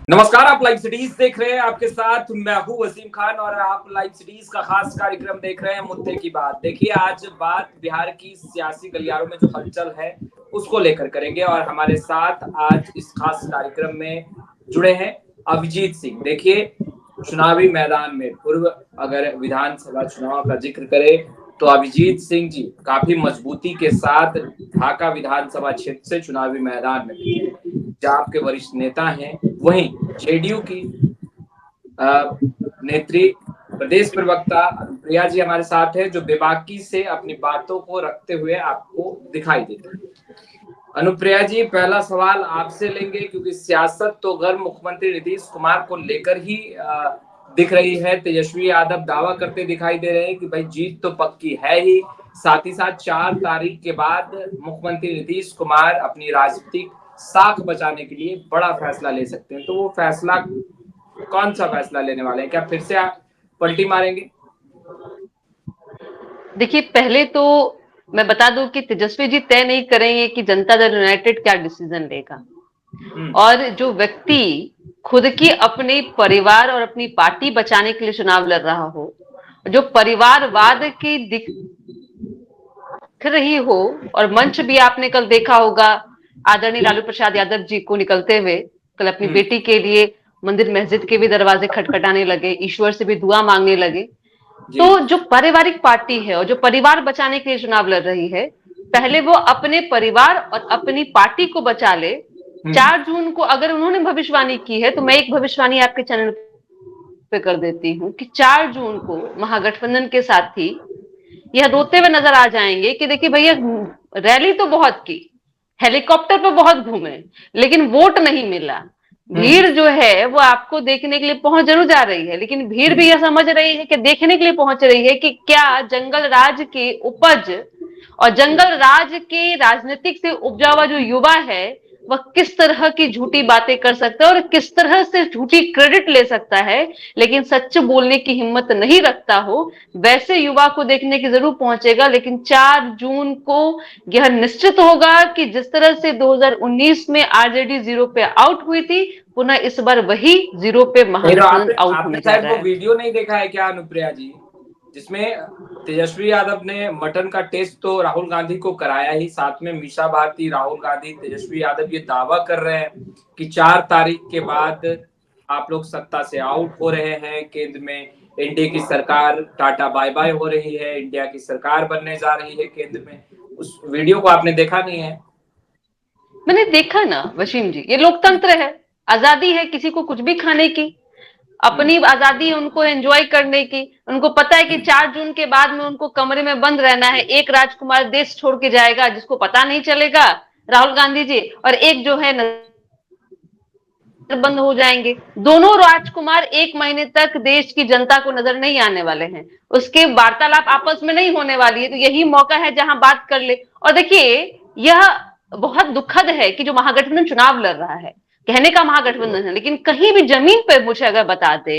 नमस्कार, आप live cities देख रहे हैं। आपके साथ मैं हूं वसीम खान और आप लाइव सिटीज का खास कार्यक्रम देख रहे हैं मुद्दे की बात। देखिए, आज बात बिहार की सियासी गलियारों में जो हलचल है उसको लेकर करेंगे और हमारे साथ आज इस खास कार्यक्रम में जुड़े हैं अभिजीत सिंह। देखिए, चुनावी मैदान में पूर्व अगर विधानसभा चुनाव का जिक्र करें तो अभिजीत सिंह जी काफी मजबूती के साथ ढाका विधानसभा क्षेत्र से चुनावी मैदान में जहां आपके वरिष्ठ नेता हैं, वहीं जेडीयू की नेत्री प्रदेश प्रवक्ता अनुप्रिया जी हमारे साथ है, जो बेबाकी से अपनी बातों को रखते हुए आपको दिखाई देते हैं। अनुप्रिया जी, पहला सवाल आपसे लेंगे क्योंकि सियासत तो गर्म मुख्यमंत्री नीतीश कुमार को लेकर ही दिख रही है। तेजस्वी यादव दावा करते दिखाई दे रहे हैं कि भाई जीत तो पक्की है ही, साथ ही साथ 4 तारीख के बाद मुख्यमंत्री नीतीश कुमार अपनी राजनीतिक साख बचाने के लिए बड़ा फैसला ले सकते हैं। तो वो फैसला कौन सा फैसला लेने वाले हैं? क्या फिर से आप पलटी मारेंगे? देखिए, पहले तो मैं बता दूं कि तेजस्वी जी तय नहीं करेंगे कि जनता दल यूनाइटेड क्या डिसीजन लेगा। और जो व्यक्ति खुद की अपने परिवार और अपनी पार्टी बचाने के लिए चुनाव लड़ रहा हो, जो परिवारवाद की दिख रही हो, और मंच भी आपने कल देखा होगा आदरणीय लालू प्रसाद यादव जी को निकलते हुए कल अपनी बेटी के लिए मंदिर मस्जिद के भी दरवाजे खटखटाने लगे, ईश्वर से भी दुआ मांगने लगे। तो जो पारिवारिक पार्टी है और जो परिवार बचाने के लिए चुनाव लड़ रही है, पहले वो अपने परिवार और अपनी पार्टी को बचा ले। 4 जून को अगर उन्होंने भविष्यवाणी की है तो मैं एक भविष्यवाणी आपके चैनल पे कर देती हूँ कि 4 जून को महागठबंधन के साथी यह रोते हुए नजर आ जाएंगे कि देखिए भैया, रैली तो बहुत की, हेलीकॉप्टर पर बहुत घूमे, लेकिन वोट नहीं मिला। भीड़ जो है वो आपको देखने के लिए पहुंच जरूर जा रही है, लेकिन भीड़ भी यह समझ रही है कि देखने के लिए पहुंच रही है कि क्या जंगल राज की उपज और जंगल राज के राजनीतिक से उपजा हुआ जो युवा है वह किस तरह की झूठी बातें कर सकता है और किस तरह से झूठी क्रेडिट ले सकता है, लेकिन सच बोलने की हिम्मत नहीं रखता हो, वैसे युवा को देखने की जरूर पहुंचेगा। लेकिन 4 जून को यह निश्चित होगा कि जिस तरह से 2019 में आरजेडी 0 पे आउट हुई थी, पुनः इस बार वही 0 पे महागठबंधन आउट होने जा रहा है। वो वीडियो नहीं देखा है क्या अनुप्रिया जी, जिसमें तेजस्वी यादव ने मटन का टेस्ट तो राहुल गांधी को कराया ही, साथ में मीसा भारती, राहुल गांधी, तेजस्वी यादव ये दावा कर रहे हैं कि 4 तारीख के बाद आप लोग सत्ता से आउट हो रहे हैं, केंद्र में एनडीए की सरकार टाटा बाय बाय हो रही है, इंडिया की सरकार बनने जा रही है केंद्र में। उस वीडियो को आपने देखा नहीं है? मैंने देखा ना वसीम जी, ये लोकतंत्र है, आजादी है किसी को कुछ भी खाने की, अपनी आजादी है उनको एंजॉय करने की। उनको पता है कि 4 जून के बाद में उनको कमरे में बंद रहना है। एक राजकुमार देश छोड़ के जाएगा जिसको पता नहीं चलेगा, राहुल गांधी जी, और एक जो है बंद हो जाएंगे। दोनों राजकुमार 1 महीने तक देश की जनता को नजर नहीं आने वाले हैं, उसके वार्तालाप आपस में नहीं होने वाली है। तो यही मौका है जहां बात कर ले। और देखिए, यह बहुत दुखद है कि जो महागठबंधन चुनाव लड़ रहा है, कहने का महागठबंधन है, लेकिन कहीं भी जमीन पर मुझे अगर बता दे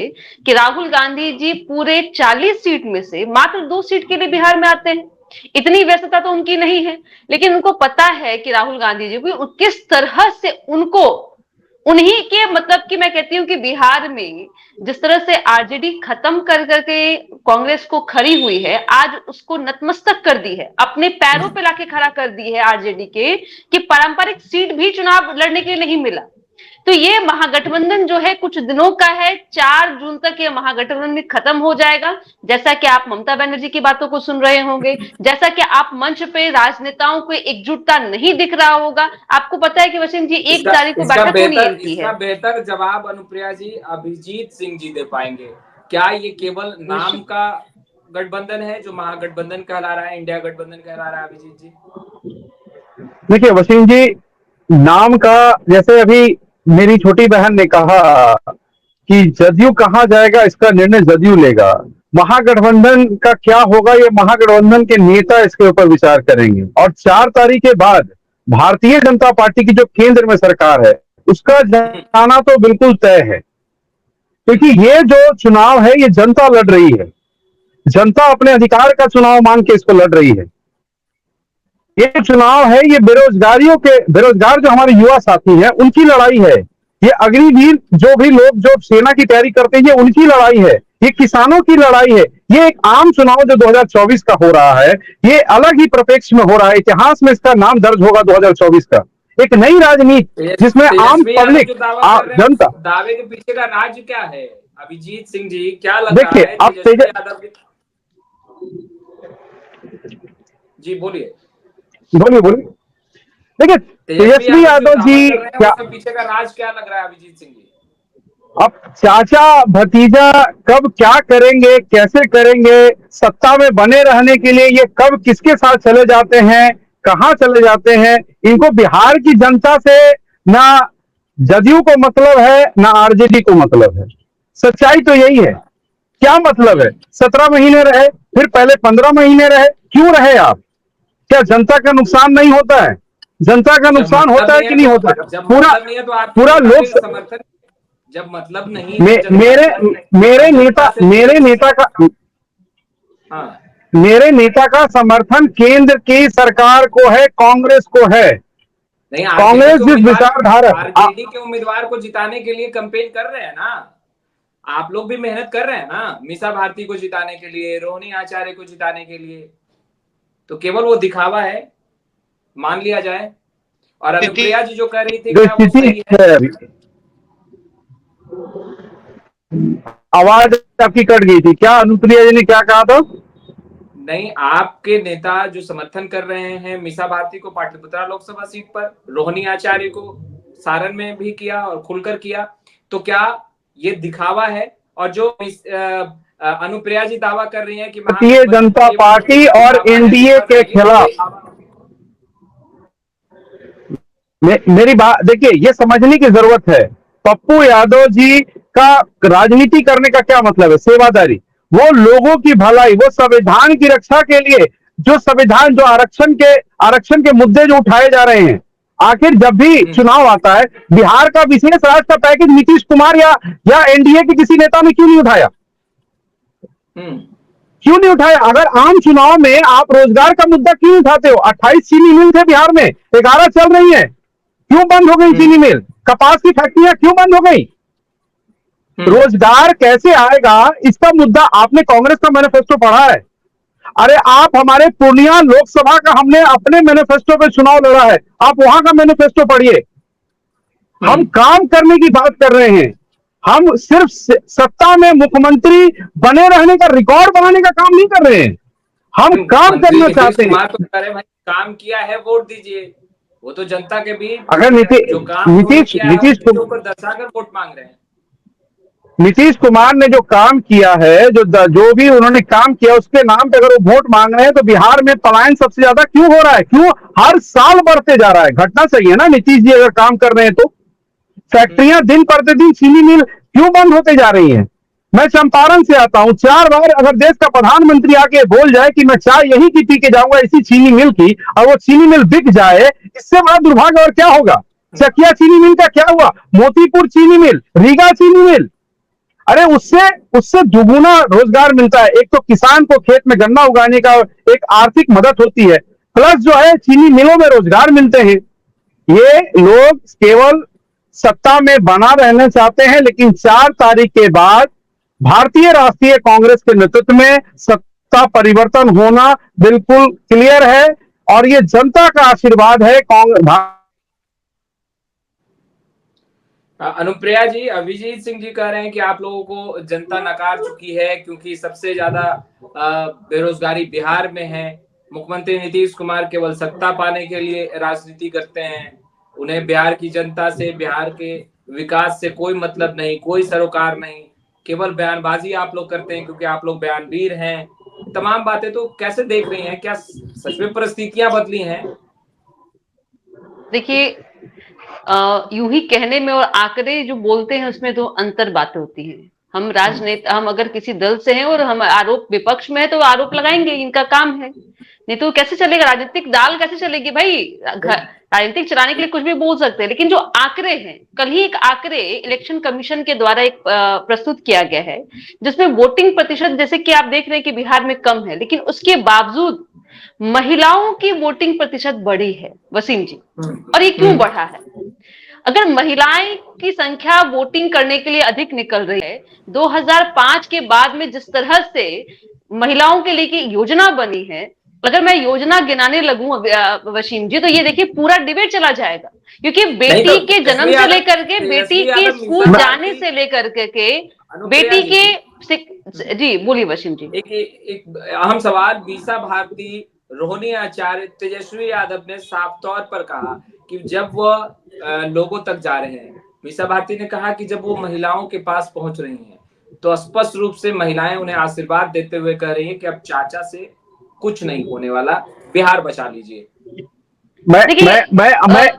कि राहुल गांधी जी पूरे 40 सीट में से मात्र 2 सीट के लिए बिहार में आते हैं, इतनी व्यस्तता तो उनकी नहीं है, लेकिन उनको पता है कि राहुल गांधी जी को किस तरह से उनको उन्हीं के, मतलब कि मैं कहती हूँ कि बिहार में जिस तरह से आरजेडी खत्म कर करके कांग्रेस को खड़ी हुई है, आज उसको नतमस्तक कर दी है, अपने पैरों पे लाके खड़ा कर दी है आरजेडी के, कि पारंपरिक सीट भी चुनाव लड़ने के लिए नहीं मिला। तो ये महागठबंधन जो है कुछ दिनों का है, 4 जून तक ये महागठबंधन खत्म हो जाएगा। जैसा कि आप ममता बनर्जी की बातों को सुन रहे होंगे, जैसा कि आप मंच पे राजनेताओं को एकजुटता नहीं दिख रहा होगा। आपको पता है कि वसीम जी 1 तारीख को बैठक होनी है। इसका बेहतर जवाब अनुप्रिया जी अभिजीत सिंह जी दे पाएंगे। क्या ये केवल नाम का गठबंधन है जो महागठबंधन कहला रहा है, इंडिया गठबंधन कहला रहा है? अभिजीत जी देखिए वसीम जी, नाम का, जैसे अभी मेरी छोटी बहन ने कहा कि जदयू कहां जाएगा इसका निर्णय जदयू लेगा, महागठबंधन का क्या होगा ये महागठबंधन के नेता इसके ऊपर विचार करेंगे। और 4 तारीख के बाद भारतीय जनता पार्टी की जो केंद्र में सरकार है उसका जाना तो बिल्कुल तय है, क्योंकि ये जो चुनाव है ये जनता लड़ रही है, जनता अपने अधिकार का चुनाव मान के इसको लड़ रही है। ये चुनाव है, ये बेरोजगार जो हमारे युवा साथी हैं उनकी लड़ाई है ये अग्निवीर जो भी लोग जो सेना की तैयारी करते हैं, ये उनकी लड़ाई है, ये किसानों की लड़ाई है। ये एक आम चुनाव जो 2024 का हो रहा है, ये अलग ही परिप्रेक्ष्य में हो रहा है। इतिहास में इसका नाम दर्ज होगा 2024 का। एक नई राजनीति जिसमें आम पब्लिक, जनता। दावे के पीछे का राज क्या है अभिजीत सिंह जी, क्या लग रहा देखिए, है? अब तेजस्वी यादव के जी बोलिए बोलिए। देखिए, तेजस्वी यादव जी क्या पीछे का राज क्या लग रहा है अभिजीत सिंह जी? अब चाचा भतीजा कब क्या करेंगे, कैसे करेंगे, सत्ता में बने रहने के लिए ये कब किसके साथ चले जाते हैं, कहां चले जाते हैं, इनको बिहार की जनता से ना जदयू को मतलब है, ना आरजेडी को मतलब है। सच्चाई तो यही है। क्या मतलब है? 17 महीने रहे, फिर पहले 15 महीने रहे, क्यों रहे आप? क्या जनता का नुकसान नहीं होता है? जनता का नुकसान होता है कि नहीं होता है? पूरा लोक समर्थन जब मतलब नहीं मेरे नेता का समर्थन केंद्र की सरकार को है, कांग्रेस को है। नहीं, कांग्रेस जिस विचारधारा, आरजेडी के उम्मीदवार को जिताने के लिए कैंपेन कर रहे हैं ना, आप लोग भी मेहनत कर रहे हैं ना, मीसा भारती को जिताने के लिए, रोहिणी आचार्य को जिताने के लिए। तो केवल वो दिखावा है, मान लिया जाए। और अनुप्रिया जी जो कह रही थी क्या वो सही है? आवाज आपकी कट गई थी, क्या अनुप्रिया जी ने क्या कहा था? नहीं, आपके नेता जो समर्थन कर रहे हैं मीसा भारती को पाटलिपुत्रा लोकसभा सीट पर, रोहिणी आचार्य को सारण में भी किया और खुलकर किया, तो क्या ये दिखावा है? और जो अनुप्रिया जी दावा कर रही हैं कि भारतीय जनता पार्टी और एनडीए के खिलाफ, मेरी बात देखिए, ये समझने की जरूरत है, पप्पू यादव जी का राजनीति करने का क्या मतलब है? सेवादारी, वो लोगों की भलाई, वो संविधान की रक्षा के लिए जो संविधान, जो आरक्षण के मुद्दे जो उठाए जा रहे हैं, आखिर जब भी चुनाव आता है, बिहार का विशेष राज्य का पैकेज नीतीश कुमार या एनडीए के किसी नेता ने क्यों नहीं उठाया? क्यों नहीं उठाया? अगर आम चुनाव में आप रोजगार का मुद्दा क्यों उठाते हो? 28 चीनी मिल थे बिहार में, 11 चल रही है, क्यों बंद हो गई चीनी मिल? कपास की फैक्ट्रियां क्यों बंद हो गई? रोजगार कैसे आएगा, इसका मुद्दा आपने कांग्रेस का मैनिफेस्टो पढ़ा है? अरे आप, हमारे पूर्णिया लोकसभा का हमने अपने मैनिफेस्टो पे चुनाव लड़ा है, आप वहां का मैनिफेस्टो पढ़िए। हम काम करने की बात कर रहे हैं, हम सिर्फ सत्ता में मुख्यमंत्री बने रहने का रिकॉर्ड बनाने का काम नहीं कर रहे हैं, हम काम करना चाहते हैं। तो कह रहे भाई काम किया है, वोट दीजिए। वो तो जनता के बीच अगर दर्शाकर वोट मांग रहे हैं। नीतीश कुमार ने जो काम किया है, जो भी उन्होंने काम किया, उसके नाम पे अगर वो वोट मांग रहे हैं, तो बिहार में पलायन सबसे ज्यादा क्यों हो रहा है? क्यों हर साल बढ़ते जा रहा है? घटना सही है ना? नीतीश जी अगर काम कर रहे हैं तो फैक्ट्रियां दिन प्रतिदिन, चीनी मिल क्यों बंद होते जा रही हैं? मैं चंपारण से आता हूं, 4 बार अगर देश का प्रधानमंत्री आके बोल जाए कि मैं चाय यहीं की पी के जाऊंगा इसी चीनी मिल की, और वो चीनी मिल बिक जाए, इससे बड़ा दुर्भाग्य और क्या होगा? चकिया चीनी मिल का क्या हुआ? मोतीपुर चीनी मिल, रीगा चीनी मिल, अरे उससे दुगुना रोजगार मिलता है। एक तो किसान को खेत में गन्ना उगाने का एक आर्थिक मदद होती है, प्लस जो है चीनी मिलों में रोजगार मिलते हैं। ये लोग केवल सत्ता में बना रहना चाहते हैं, लेकिन 4 तारीख के बाद भारतीय राष्ट्रीय कांग्रेस के नेतृत्व में सत्ता परिवर्तन होना बिल्कुल क्लियर है, और ये जनता का आशीर्वाद है। अनुप्रिया जी, अभिजीत सिंह जी कह रहे हैं कि आप लोगों को जनता नकार चुकी है, क्योंकि सबसे ज्यादा बेरोजगारी बिहार में है। मुख्यमंत्री नीतीश कुमार केवल सत्ता पाने के लिए राजनीति करते हैं, उन्हें बिहार की जनता से, बिहार के विकास से कोई मतलब नहीं, कोई सरोकार नहीं, केवल बयानबाजी आप लोग करते हैं क्योंकि आप लोग बयानवीर हैं। तमाम बातें तो कैसे देख रही हैं? क्या सच में परिस्थितियां बदली हैं? देखिए, यूं ही कहने में और आंकड़े जो बोलते हैं उसमें 2 अंतर बातें होती हैं। हम राजनेता, हम अगर किसी दल से हैं और हम आरोप विपक्ष में है तो आरोप लगाएंगे, इनका काम है। नहीं तो कैसे चलेगा? राजनीतिक दाल कैसे चलेगी भाई? राजनीतिक चलाने के लिए कुछ भी बोल सकते हैं, लेकिन जो आंकड़े हैं, कल ही एक आंकड़े इलेक्शन कमीशन के द्वारा एक प्रस्तुत किया गया है, जिसमें वोटिंग प्रतिशत, जैसे कि आप देख रहे हैं कि बिहार में कम है, लेकिन उसके बावजूद महिलाओं की वोटिंग प्रतिशत बढ़ी है वसीम जी। और ये क्यों बढ़ा है? अगर महिलाएं की संख्या वोटिंग करने के लिए अधिक निकल रही है, 2005 के बाद में जिस तरह से महिलाओं के लिए की योजना बनी है, अगर मैं योजना गिनाने लगूं वसीम जी, तो ये देखिए पूरा डिबेट चला जाएगा, क्योंकि बेटी के जन्म से लेकर के, बेटी के स्कूल जाने से लेकर के, बेटी के, जी बोलिए वसीम जी। एक अहम सवाल, मीसा भारती, रोहिणी आचार्य, तेजस्वी यादव ने साफ तौर पर कहा कि जब वह लोगों तक जा रहे हैं, मीसा भारती ने कहा कि जब वो महिलाओं के पास पहुंच रही हैं तो स्पष्ट रूप से महिलाएं उन्हें आशीर्वाद देते हुए कह रही हैं कि अब चाचा से कुछ नहीं होने वाला, बिहार बचा लीजिए। मैं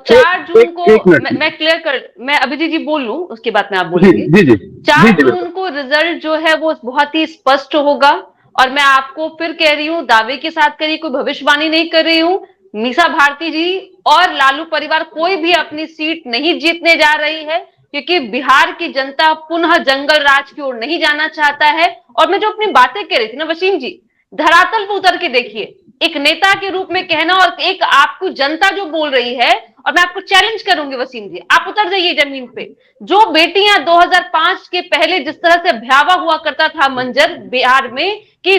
4 जून को मैं क्लियर कर, मैं अभिजीत जी बोल लूं, उसके बाद में आप बोलेंगे। 4 जून को रिजल्ट जो है वो बहुत ही स्पष्ट होगा, और मैं आपको फिर कह रही हूँ, दावे के साथ कह रही, कोई भविष्यवाणी नहीं कर रही हूँ, मीसा भारती जी और लालू परिवार कोई भी अपनी सीट नहीं जीतने जा रही है, क्योंकि बिहार की जनता पुनः जंगल राज की ओर नहीं जाना चाहता है। और मैं जो अपनी बातें कह रही थी ना वसीम जी, धरातल पर उतर के देखिए, एक नेता के रूप में कहना और एक आपको जनता जो बोल रही है, और मैं आपको चैलेंज करूंगी वसीम जी, आप उतर जाइए जमीन पे। जो बेटियां 2005 के पहले जिस तरह से भयावह हुआ करता था मंजर बिहार में, कि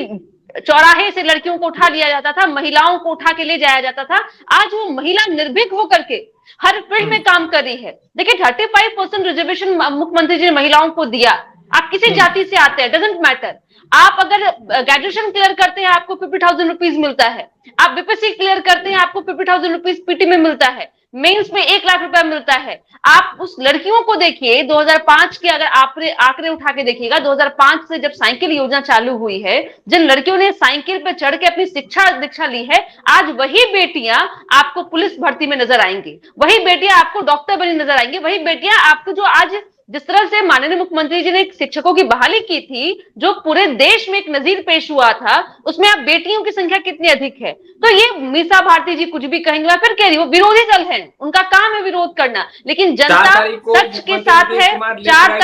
चौराहे से लड़कियों को उठा लिया जाता था, महिलाओं को उठा के ले जाया जाता था, आज वो महिला निर्भीक होकर के हर फील्ड में काम कर रही है। देखिए 35% रिजर्वेशन मुख्यमंत्री जी ने महिलाओं को दिया, आप किसी जाति से आते हैं, डजेंट मैटर। आप अगर ग्रेजुएशन क्लियर करते हैं आपको 50,000 रुपीज मिलता है, आप बीपीएससी क्लियर करते हैं आपको 50,000 रुपीज पीटी में मिलता है, मेंस में 1 लाख रुपया मिलता है। आप उस लड़कियों को देखिए, 2005 के अगर आंकड़े उठा के देखिएगा, 2005 से जब साइकिल योजना चालू हुई है, जिन लड़कियों ने साइकिल पर चढ़ के अपनी शिक्षा दीक्षा ली है, आज वही बेटियां आपको पुलिस भर्ती में नजर आएंगी, वही बेटियां आपको डॉक्टर बनी नजर आएंगी, वही बेटियां आपको, जो आज जिस तरह से माननीय मुख्यमंत्री जी ने शिक्षकों की बहाली की थी, जो पूरे देश में एक नजीर पेश हुआ था, उसमें अब बेटियों की संख्या कितनी अधिक है। तो ये मीसा भारती जी कुछ भी कहेंगे, मैं फिर कह रही हूँ, विरोधी दल है, उनका काम है विरोध करना, लेकिन जनता सच के साथ है। 4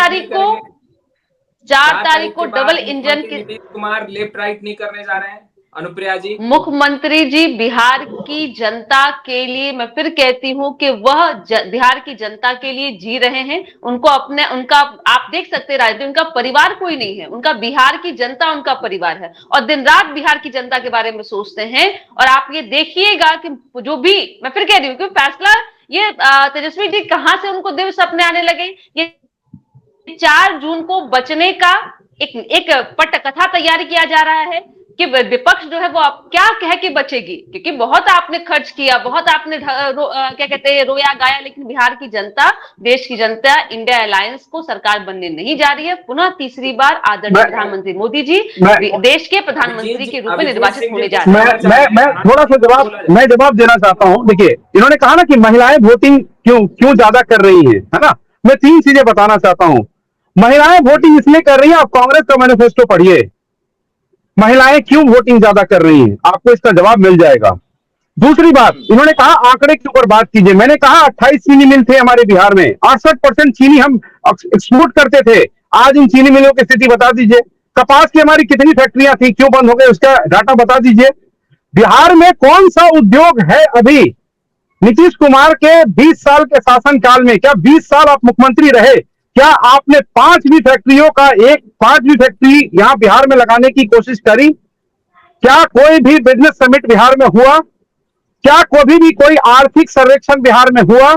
तारीख को डबल इंजन के कुमार लेफ्ट राइट नहीं करने जा रहे हैं अनुप्रिया जी। मुख्यमंत्री जी बिहार की जनता के लिए, मैं फिर कहती हूं कि वह बिहार की जनता के लिए जी रहे हैं, उनको अपने, उनका आप देख सकते हैं, उनका परिवार कोई नहीं है, उनका बिहार की जनता उनका परिवार है, और दिन रात बिहार की जनता के बारे में सोचते हैं। और आप ये देखिएगा कि जो भी, मैं फिर कह रही हूँ कि फैसला ये तेजस्वी जी कहां से उनको दिव्य सपने आने लगे, ये 4 जून को बचने का एक पटकथा तैयार किया जा रहा है कि विपक्ष जो है वो आप क्या कह के बचेगी, क्योंकि बहुत आपने खर्च किया, बहुत आपने क्या कहते हैं रोया गाया, लेकिन बिहार की जनता, देश की जनता इंडिया अलायंस को सरकार बनने नहीं जा रही है। पुनः तीसरी बार आदरणीय प्रधानमंत्री मोदी जी देश के प्रधानमंत्री के रूप में निर्वाचित होने जा रहे हैं। मैं थोड़ा सा जवाब देना चाहता हूं। देखिए, इन्होंने कहा ना कि महिलाएं वोटिंग क्यों ज्यादा कर रही है ना, मैं 3 चीजें बताना चाहता हूं। महिलाएं वोटिंग इसलिए कर रही है, आप कांग्रेस का मैनिफेस्टो पढ़िए, महिलाएं क्यों वोटिंग ज्यादा कर रही हैं, आपको इसका जवाब मिल जाएगा। दूसरी बात, इन्होंने कहा आंकड़े के ऊपर बात कीजिए, मैंने कहा 28 चीनी मिल थे हमारे बिहार में, 68% चीनी हम एक्सपोर्ट करते थे, आज इन चीनी मिलों की स्थिति बता दीजिए। कपास की हमारी कितनी फैक्ट्रियां थी, क्यों बंद हो गए, उसका डाटा बता दीजिए। बिहार में कौन सा उद्योग है अभी नीतीश कुमार के 20 साल के शासनकाल में, क्या 20 साल आप मुख्यमंत्री रहे, क्या आपने 5 भी फैक्ट्री यहां बिहार में लगाने की कोशिश करी? क्या कोई भी बिजनेस समिट बिहार में हुआ? क्या कभी भी कोई आर्थिक सर्वेक्षण बिहार में हुआ?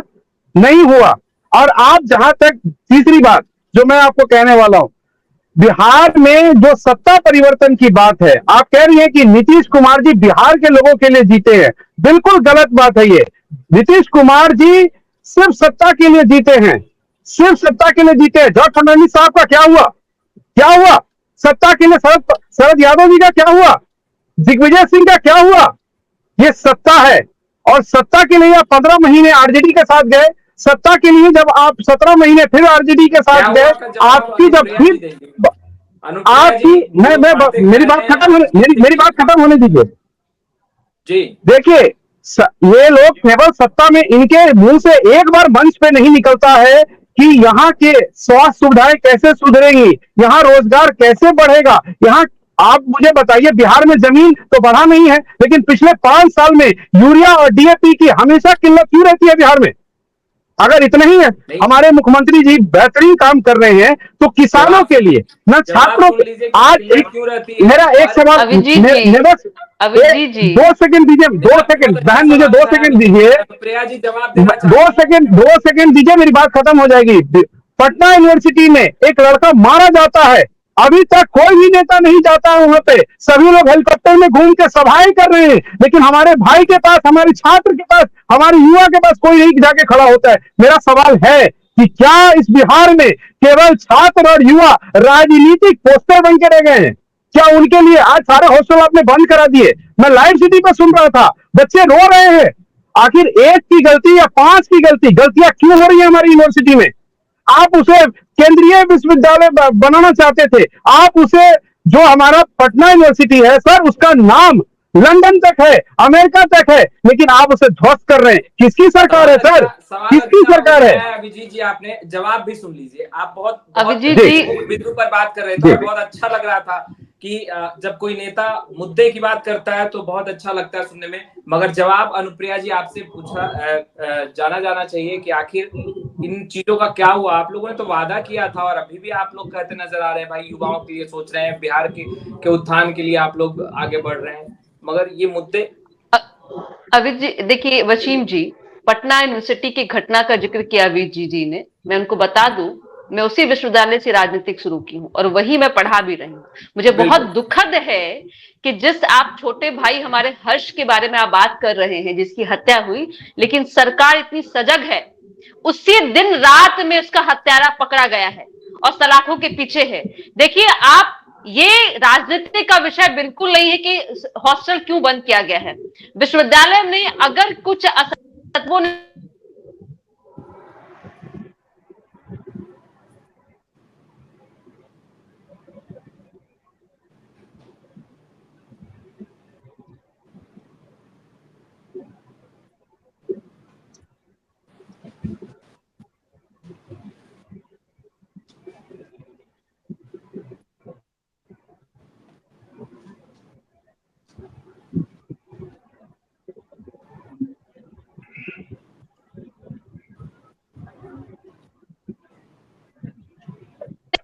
नहीं हुआ। और आप जहां तक, तीसरी बात जो मैं आपको कहने वाला हूं, बिहार में जो सत्ता परिवर्तन की बात है, आप कह रही हैं कि नीतीश कुमार जी बिहार के लोगों के लिए जीते हैं, बिल्कुल गलत बात है ये। नीतीश कुमार जी सिर्फ सत्ता के लिए जीते हैं, सिर्फ सत्ता के लिए जीते हैं। जॉर्ज फर्नांडिस साहब का क्या हुआ? सत्ता के लिए शरद यादव जी का क्या हुआ? दिग्विजय सिंह का क्या हुआ? ये सत्ता है, और सत्ता के लिए आप 15 महीने आरजेडी के साथ गए, सत्ता के लिए जब आप 17 महीने फिर आरजेडी के साथ गए, आपकी जब फिर आपकी मेरी बात खत्म होने दीजिए जी। देखिए, ये लोग केवल सत्ता में, इनके मुंह से एक बार मंच पे नहीं निकलता है कि यहाँ के स्वास्थ्य सुविधाएं कैसे सुधरेंगी, यहाँ रोजगार कैसे बढ़ेगा। यहाँ आप मुझे बताइए, बिहार में जमीन तो बढ़ा नहीं है, लेकिन पिछले 5 साल में यूरिया और डीएपी की हमेशा किल्लत क्यों रहती है बिहार में? अगर इतना ही है, हमारे मुख्यमंत्री जी बेहतरीन काम कर रहे हैं, तो किसानों के लिए न छात्रों के, आज मेरा एक सवाल, अभिजीत जी 2 सेकंड दीजिए, 2 सेकंड बहन, मुझे 2 सेकंड दीजिए, प्रिया जी जवाब देना 2 सेकंड दीजिए, मेरी बात खत्म हो जाएगी। पटना यूनिवर्सिटी में एक लड़का मारा जाता है, अभी तक कोई भी नेता नहीं जाता है वहां पे, सभी लोग हेलीकॉप्टर में घूम के सभाएं कर रहे हैं, लेकिन हमारे भाई के पास, हमारे छात्र के पास, हमारे युवा के पास कोई नहीं जाके खड़ा होता है। मेरा सवाल है कि क्या इस बिहार में केवल छात्र और युवा राजनीतिक पोस्टर बन के रह गए हैं? क्या उनके लिए आज सारे हॉस्टल आपने बंद करा दिए? मैं लाइव सिटी पर सुन रहा था, बच्चे रो रहे हैं। आखिर एक की गलती या 5 की गलतियां क्यों हो रही है हमारी यूनिवर्सिटी में? आप उसे केंद्रीय विश्वविद्यालय बनाना चाहते थे, आप उसे, जो हमारा पटना यूनिवर्सिटी है सर, उसका नाम लंदन तक है, अमेरिका तक है, लेकिन आप उसे ध्वस्त कर रहे हैं। किसकी सरकार है सर? किसकी सरकार है? अभिजीत जी आपने जवाब भी सुन लीजिए। आप बहुत अभिजीत जी बिंदु पर बात कर रहे थे, बहुत अच्छा लग रहा था कि जब कोई नेता मुद्दे की बात करता है तो बहुत अच्छा लगता है सुनने में। मगर जवाब अनुप्रिया जी आपसे पूछा जाना चाहिए कि आखिर इन चीजों का क्या हुआ। आप लोगों ने तो वादा किया था और अभी भी आप लोग कहते नजर आ रहे हैं, भाई युवाओं के लिए सोच रहे हैं, बिहार के उत्थान के लिए आप लोग आगे बढ़ रहे हैं, मगर ये मुद्दे। अविद जी देखिए, वसीम जी, पटना यूनिवर्सिटी की घटना का जिक्र किया अविद जी ने, मैं उनको बता दूं, मैं उसी विश्वविद्यालय से राजनीतिक शुरू की हूं और वही मैं पढ़ा भी रही हूं। मुझे बहुत दुखद है कि जिस आप छोटे भाई हमारे हर्ष के बारे में आप बात कर रहे हैं, जिसकी हत्या हुई, लेकिन सरकार इतनी सजग है, उसी दिन रात में उसका हत्यारा पकड़ा गया है और सलाखों के पीछे है। देखिए आप, ये राजनीति का विषय बिल्कुल नहीं है कि हॉस्टल क्यों बंद किया गया है। विश्वविद्यालय में अगर कुछ तत्वों ने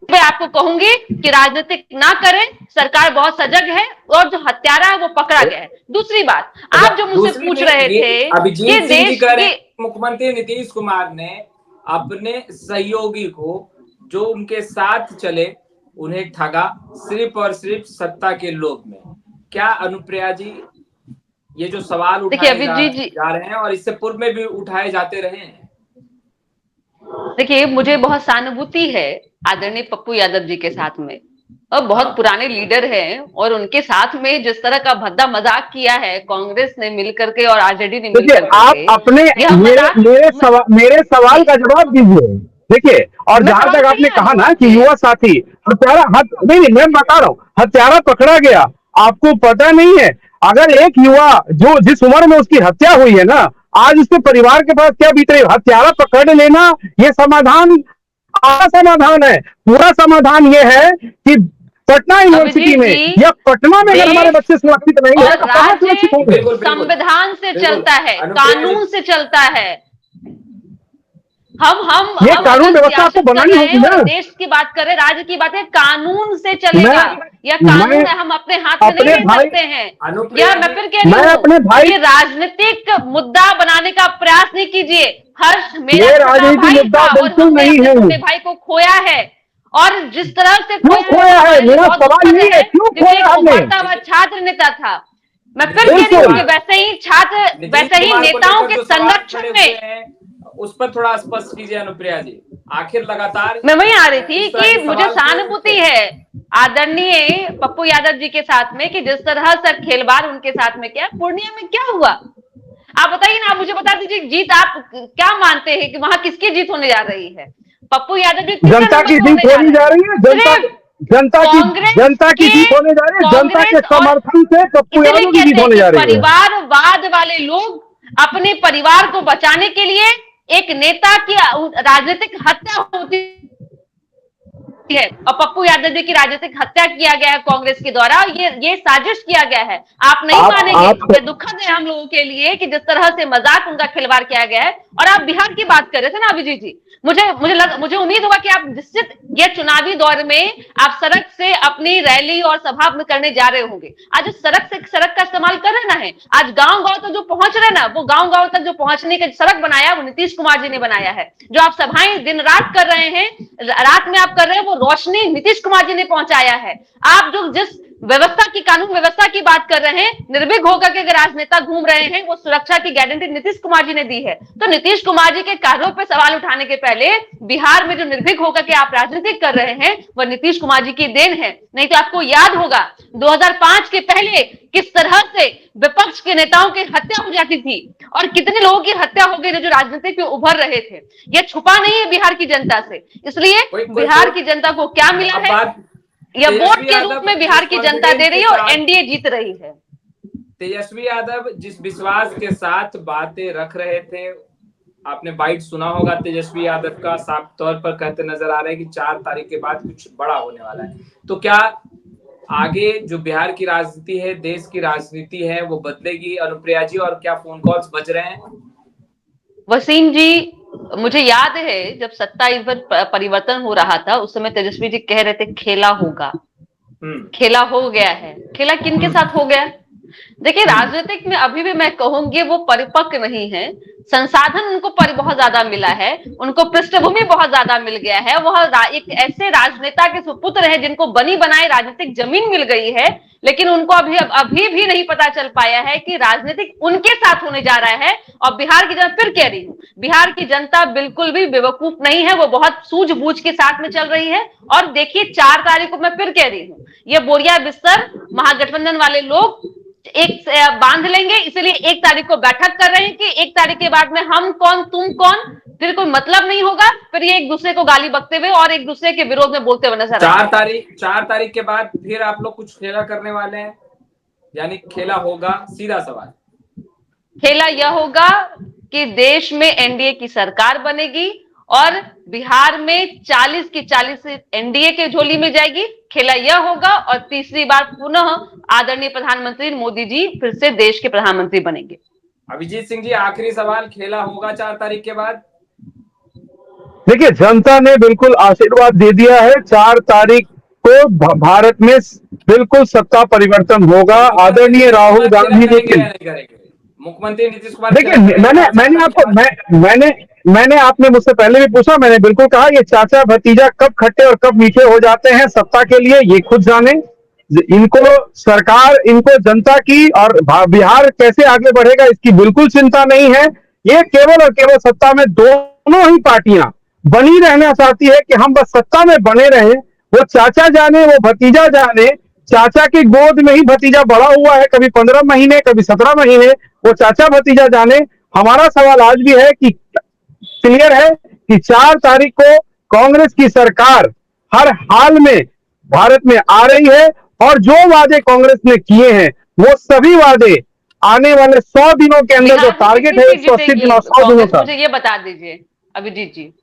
मैं आपको कहूंगी कि राजनीतिक ना करें, सरकार बहुत सजग है और जो हत्यारा है वो पकड़ा गया है। दूसरी बात, आप जो मुझसे पूछ रहे थे कि देश के मुख्यमंत्री नीतीश कुमार ने अपने सहयोगी को जो उनके साथ चले उन्हें ठगा सिर्फ और सिर्फ सत्ता के लोभ में। क्या अनुप्रिया जी ये जो सवाल उठाए जा रहे हैं और इससे पूर्व में भी उठाए जाते रहे हैं? देखिए, मुझे बहुत सहानुभूति है आदरणीय पप्पू यादव जी के साथ में, और बहुत पुराने लीडर हैं, और उनके साथ में जिस तरह का भद्दा मजाक किया है कांग्रेस ने मिलकर के और आरजेडी ने मिलकर के, आप अपने मेरे सवाल का जवाब दीजिए। देखिए, और जहां तक आपने कहा ना कि युवा साथी हत्यारा, नहीं मैं बता रहा हूँ, हत्यारा पकड़ा गया, आपको पता नहीं है, अगर एक युवा जो जिस उम्र में उसकी हत्या हुई है ना, आज उसके परिवार के पास क्या बीत रही है? हत्यारा पकड़ लेना ये समाधान समाधान है? पूरा समाधान ये है कि पटना यूनिवर्सिटी में या पटना में अगर हमारे बच्चे सुरक्षित नहीं है तो कहां सुरक्षित होंगे? संविधान से चलता है, कानून से चलता है। हम ये कानून व्यवस्था आपको बनानी होगी ना। देश की बात करें, राज्य की बात है, कानून से चलेगा। या कानून है, हम अपने हाथ में नहीं ले सकते हैं। या मैं फिर कह रही हूँ, ये राजनीतिक मुद्दा बनाने का प्रयास नहीं कीजिए। हर्ष मेरा राजनीतिक मुद्दा बिल्कुल नहीं है। अपने भाई को खोया है, और जिस तरह से खोया है, मेरा सवाल नहीं है क्यों खोया हमने। छात्र नेता था, मैं फिर कह रही हूँ कि वैसे ही छात्र, वैसे ही नेताओं के संरक्षण में, उस पर थोड़ा स्पष्ट कीजिए अनुप्रिया जी। आखिर लगातार मैं वही आ रही थी कि मुझे सहानुभूति है आदरणीय पप्पू यादव जी के साथ में कि जिस तरह से खेलबाड़ उनके साथ में किया। पूर्णिया में क्या हुआ आप बताइए ना, आप मुझे बता दीजिए, जीत आप क्या मानते हैं कि वहां किसकी जीत होने जा रही है? पप्पू यादव जी जनता की जीत होने जा रही है, जनता की जीत होने जा रही है, जनता के समर्थन से पप्पू यादव की जीत होने जा रही है। परिवारवाद वाले लोग अपने परिवार को बचाने के लिए एक नेता की राजनीतिक हत्या होती है, और पप्पू यादव जी की राजनीतिक हत्या किया गया है कांग्रेस के द्वारा। ये साजिश किया गया है। आप नहीं मानेंगे, ये दुखद है हम लोगों के लिए कि जिस तरह से मजाक उनका खिलवाड़ किया गया है। और आप बिहार की बात कर रहे थे ना अभिजीत जी, मुझे उम्मीद होगा कि आप निश्चित ये चुनावी दौर में आप सड़क से अपनी रैली और सभा करने जा रहे होंगे। आज सड़क का इस्तेमाल कर रहे ना है, आज गांव गांव तक जो पहुंच रहे ना, वो गांव गांव तक जो पहुंचने के सड़क बनाया वो नीतीश कुमार जी ने बनाया है। जो आप सभाएं दिन रात कर रहे हैं, रात में आप कर रहे हैं, वो रोशनी नीतीश कुमार जी ने पहुंचाया है। आप जो जिस व्यवस्था की, कानून व्यवस्था की बात कर रहे हैं, निर्भीक होकर के अगर राजनेता घूम रहे हैं, वो सुरक्षा की गारंटी नीतीश कुमार जी ने दी है। तो नीतीश कुमार जी के कार्यों पर सवाल उठाने के पहले बिहार में जो निर्भीक होकर के आप राजनीति कर रहे हैं, वह नीतीश कुमार जी की देन है। नहीं तो आपको याद होगा 2005 के पहले किस तरह से विपक्ष के नेताओं की हत्या हो जाती थी और कितने लोगों की हत्या हो गई जो राजनीति में उभर रहे थे। यह छुपा नहीं है बिहार की जनता से। इसलिए बिहार की जनता को क्या मिला है, यह वोट के रूप में बिहार की जनता दे रही है और एनडीए जीत रही है। तेजस्वी यादव जिस विश्वास के साथ बातें रख रहे थे, आपने बाइट सुना होगा तेजस्वी यादव का, साफ तौर पर कहते नजर आ रहे हैं कि 4 तारीख के बाद कुछ बड़ा होने वाला है। तो क्या आगे जो बिहार की राजनीति है, देश की राजनीति है, वो बदलेगी अनुप्रिया जी, और क्या फोन कॉल्स बज रहे हैं? वसीम जी, मुझे याद है जब सत्ता इस बार परिवर्तन हो रहा था, उस समय तेजस्वी जी कह रहे थे खेला होगा, खेला हो गया है। खेला किन के साथ हो गया? देखिए, राजनीतिक में अभी भी मैं कहूंगी वो परिपक्व नहीं है। संसाधन उनको बहुत ज्यादा मिला है, उनको पृष्ठभूमि बहुत ज्यादा मिल गया है। वह एक ऐसे राजनेता के सुपुत्र है जिनको बनी बनाई राजनीतिक जमीन मिल गई है, लेकिन उनको अभी भी नहीं पता चल पाया है कि राजनीतिक उनके साथ होने जा रहा है। और बिहार की जनता, फिर कह रही हूं, बिहार की जनता बिल्कुल भी बेवकूफ नहीं है, वो बहुत सूझबूझ के साथ में चल रही है। और देखिए 4 तारीख को, मैं फिर कह रही हूँ, ये बोरिया बिस्तर महागठबंधन वाले लोग एक बांध लेंगे। इसलिए 1 तारीख को बैठक कर रहे हैं कि 1 तारीख के बाद में हम कौन तुम कौन, फिर कोई मतलब नहीं होगा। फिर ये एक दूसरे को गाली बकते हुए और एक दूसरे के विरोध में बोलते हुए नजर आएंगे। 4 तारीख के बाद फिर आप लोग कुछ खेला करने वाले हैं, यानी खेला होगा? सीधा सवाल, खेला यह होगा कि देश में एनडीए की सरकार बनेगी और बिहार में 40 की 40 सीट एनडीए के झोली में जाएगी। खेला यह होगा और तीसरी बार पुनः आदरणीय प्रधानमंत्री मोदी जी फिर से देश के प्रधानमंत्री बनेंगे। अभिजीत सिंह जी, आखिरी सवाल, खेला होगा 4 तारीख के बाद? देखिए, जनता ने बिल्कुल आशीर्वाद दे दिया है। 4 तारीख को भारत में बिल्कुल सत्ता परिवर्तन होगा। आदरणीय राहुल गांधी जी, मुख्यमंत्री नीतीश कुमार, देखिए मैंने आपने मुझसे पहले भी पूछा, मैंने बिल्कुल कहा ये चाचा भतीजा कब खट्टे और कब मीठे हो जाते हैं सत्ता के लिए, ये खुद जाने। इनको सरकार, इनको जनता की और बिहार कैसे आगे बढ़ेगा इसकी बिल्कुल चिंता नहीं है। ये केवल और केवल सत्ता में दोनों ही पार्टियां बनी रहना चाहती है कि हम बस सत्ता में बने रहे। वो चाचा जाने, वो भतीजा जाने। चाचा की गोद में ही भतीजा बड़ा हुआ है, कभी 15 महीने, कभी 17 महीने, वो चाचा भतीजा जाने। हमारा सवाल आज भी है कि क्लियर है कि 4 तारीख को कांग्रेस की सरकार हर हाल में भारत में आ रही है और जो वादे कांग्रेस ने किए हैं वो सभी वादे आने वाले 100 दिनों के अंदर, जो टारगेट है 180 दिनों, 100 दिनों का। मुझे ये बता दीजिए अभिजीत जी,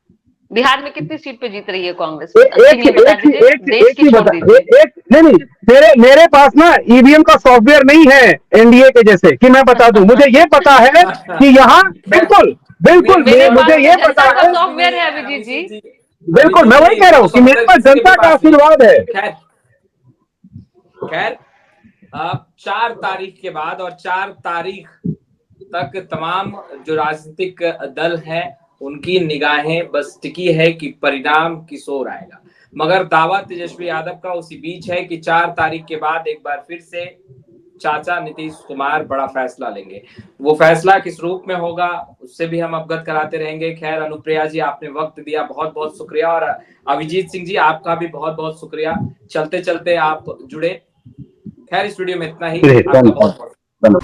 बिहार में कितनी सीट पे जीत रही है कांग्रेस? मेरे पास ना ईवीएम का सॉफ्टवेयर नहीं है एनडीए के जैसे कि मैं बता दूं। मुझे ये पता है कि यहाँ बिल्कुल मुझे ये पता है सॉफ्टवेयर है अभिजीत जी। बिल्कुल, मैं वही कह रहा हूँ कि मेरे पास जनता का आशीर्वाद है। खैर, अब 4 तारीख के बाद और 4 तारीख तक तमाम जो राजनीतिक दल हैं उनकी निगाहें बस टिकी है कि परिणाम किस ओर आएगा। मगर दावा तेजस्वी यादव का उसी बीच है कि 4 तारीख के बाद एक बार फिर से चाचा नीतीश कुमार बड़ा फैसला लेंगे। वो फैसला किस रूप में होगा उससे भी हम अवगत कराते रहेंगे। खैर, अनुप्रिया जी, आपने वक्त दिया, बहुत बहुत शुक्रिया। और अभिजीत सिंह जी, आपका भी बहुत बहुत शुक्रिया, चलते चलते आप जुड़े। खैर, इस वीडियो में इतना ही। आपका बहुत बहुत